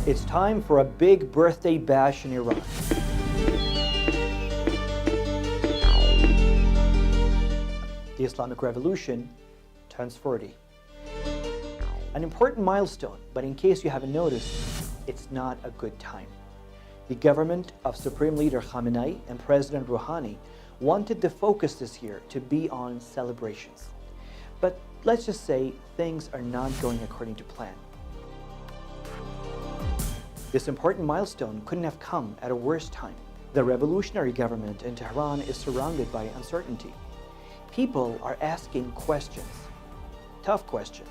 It's time for a big birthday bash in Iran. The Islamic Revolution turns 40. An important milestone, but in case you haven't noticed, it's not a good time. The government of Supreme Leader Khamenei and President Rouhani wanted the focus this year to be on celebrations. But let's just say things are not going according to plan. This important milestone couldn't have come at a worse time. The revolutionary government in Tehran is surrounded by uncertainty. People are asking questions, tough questions.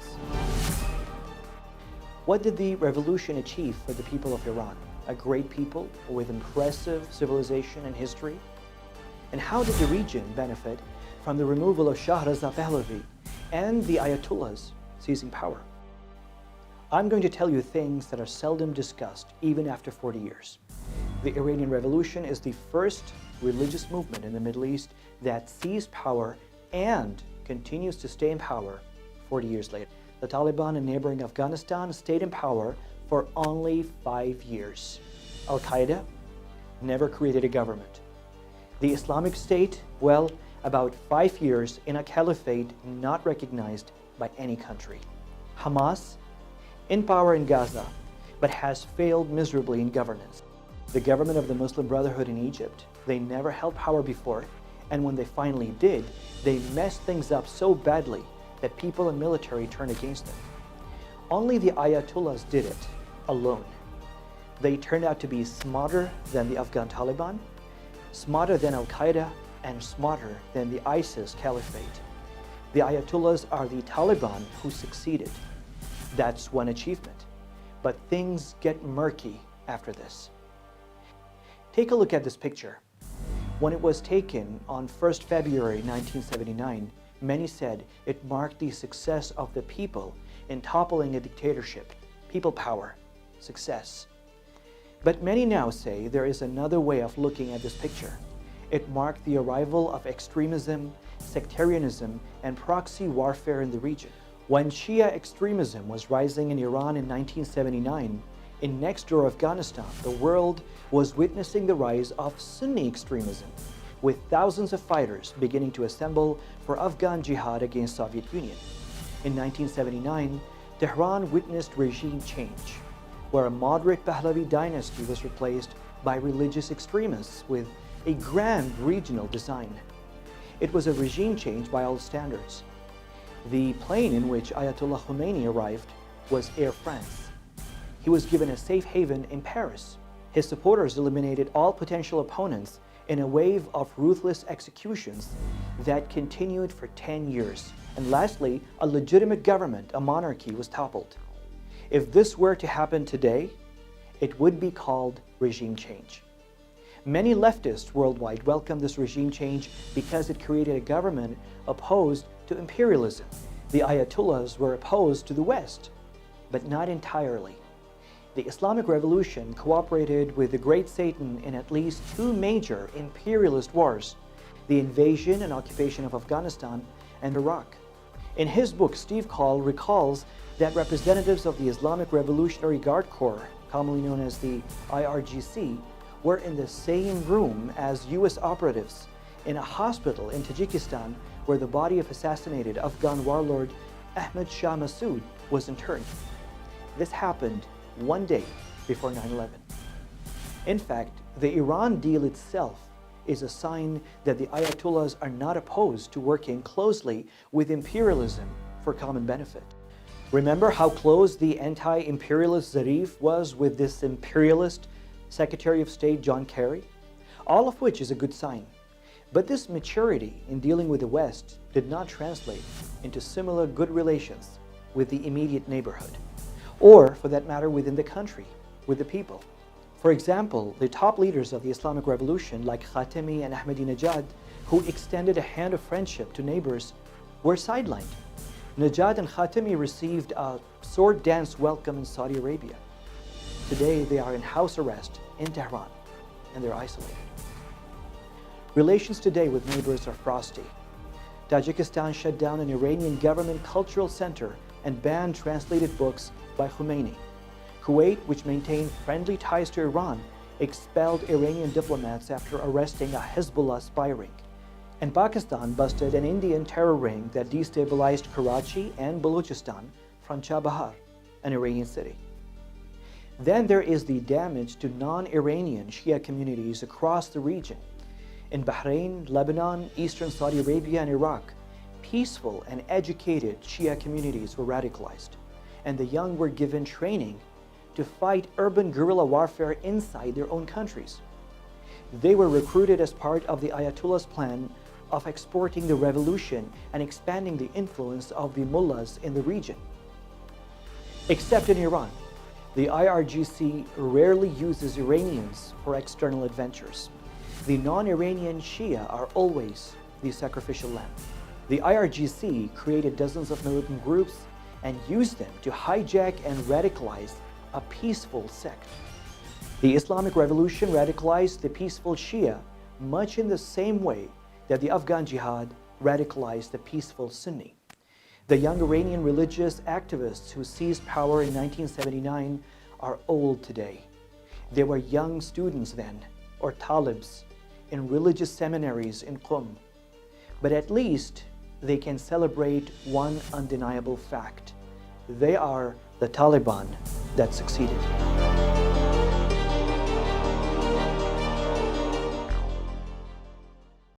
What did the revolution achieve for the people of Iran? A great people with impressive civilization and history? And how did the region benefit from the removal of Shah Reza Pahlavi and the Ayatollahs seizing power? I'm going to tell you things that are seldom discussed even after 40 years. The Iranian Revolution is the first religious movement in the Middle East that seized power and continues to stay in power 40 years later. The Taliban in neighboring Afghanistan stayed in power for only 5 years. Al-Qaeda never created a government. The Islamic State, well, about 5 years in a caliphate not recognized by any country. Hamas, in power in Gaza, but has failed miserably in governance. The government of the Muslim Brotherhood in Egypt, they never held power before, and when they finally did, they messed things up so badly that people and military turned against them. Only the Ayatollahs did it, alone. They turned out to be smarter than the Afghan Taliban, smarter than Al-Qaeda, and smarter than the ISIS caliphate. The Ayatollahs are the Taliban who succeeded. That's one achievement. But things get murky after this. Take a look at this picture. When it was taken on 1st February 1979, many said it marked the success of the people in toppling a dictatorship, people power, success. But many now say there is another way of looking at this picture. It marked the arrival of extremism, sectarianism, and proxy warfare in the region. When Shia extremism was rising in Iran in 1979, in next-door Afghanistan, the world was witnessing the rise of Sunni extremism, with thousands of fighters beginning to assemble for Afghan jihad against Soviet Union. In 1979, Tehran witnessed regime change, where a moderate Pahlavi dynasty was replaced by religious extremists with a grand regional design. It was a regime change by all standards. The plane in which Ayatollah Khomeini arrived was Air France. He was given a safe haven in Paris. His supporters eliminated all potential opponents in a wave of ruthless executions that continued for 10 years. And lastly, a legitimate government, a monarchy, was toppled. If this were to happen today, it would be called regime change. Many leftists worldwide welcomed this regime change because it created a government opposed to imperialism. The Ayatollahs were opposed to the West, but not entirely. The Islamic Revolution cooperated with the Great Satan in at least 2 major imperialist wars, the invasion and occupation of Afghanistan and Iraq. In his book, Steve Call recalls that representatives of the Islamic Revolutionary Guard Corps, commonly known as the IRGC, were in the same room as US operatives in a hospital in Tajikistan where the body of assassinated Afghan warlord Ahmad Shah Massoud was interred. This happened one day before 9/11. In fact, the Iran deal itself is a sign that the Ayatollahs are not opposed to working closely with imperialism for common benefit. Remember how close the anti-imperialist Zarif was with this imperialist Secretary of State John Kerry? All of which is a good sign. But this maturity in dealing with the West did not translate into similar good relations with the immediate neighborhood, or for that matter within the country, with the people. For example, the top leaders of the Islamic Revolution like Khatami and Ahmadinejad, who extended a hand of friendship to neighbors, were sidelined. Nejad and Khatami received a sword dance welcome in Saudi Arabia. Today they are in house arrest in Tehran and they're isolated. Relations today with neighbors are frosty. Tajikistan shut down an Iranian government cultural center and banned translated books by Khomeini. Kuwait, which maintained friendly ties to Iran, expelled Iranian diplomats after arresting a Hezbollah spy ring. And Pakistan busted an Indian terror ring that destabilized Karachi and Balochistan from Chabahar, an Iranian city. Then there is the damage to non-Iranian Shia communities across the region. In Bahrain, Lebanon, Eastern Saudi Arabia, and Iraq, peaceful and educated Shia communities were radicalized, and the young were given training to fight urban guerrilla warfare inside their own countries. They were recruited as part of the Ayatollah's plan of exporting the revolution and expanding the influence of the mullahs in the region. Except in Iran, the IRGC rarely uses Iranians for external adventures. The non-Iranian Shia are always the sacrificial lamb. The IRGC created dozens of militant groups and used them to hijack and radicalize a peaceful sect. The Islamic Revolution radicalized the peaceful Shia much in the same way that the Afghan Jihad radicalized the peaceful Sunni. The young Iranian religious activists who seized power in 1979 are old today. They were young students then, or talibs, in religious seminaries in Qum. But at least they can celebrate one undeniable fact. They are the Taliban that succeeded.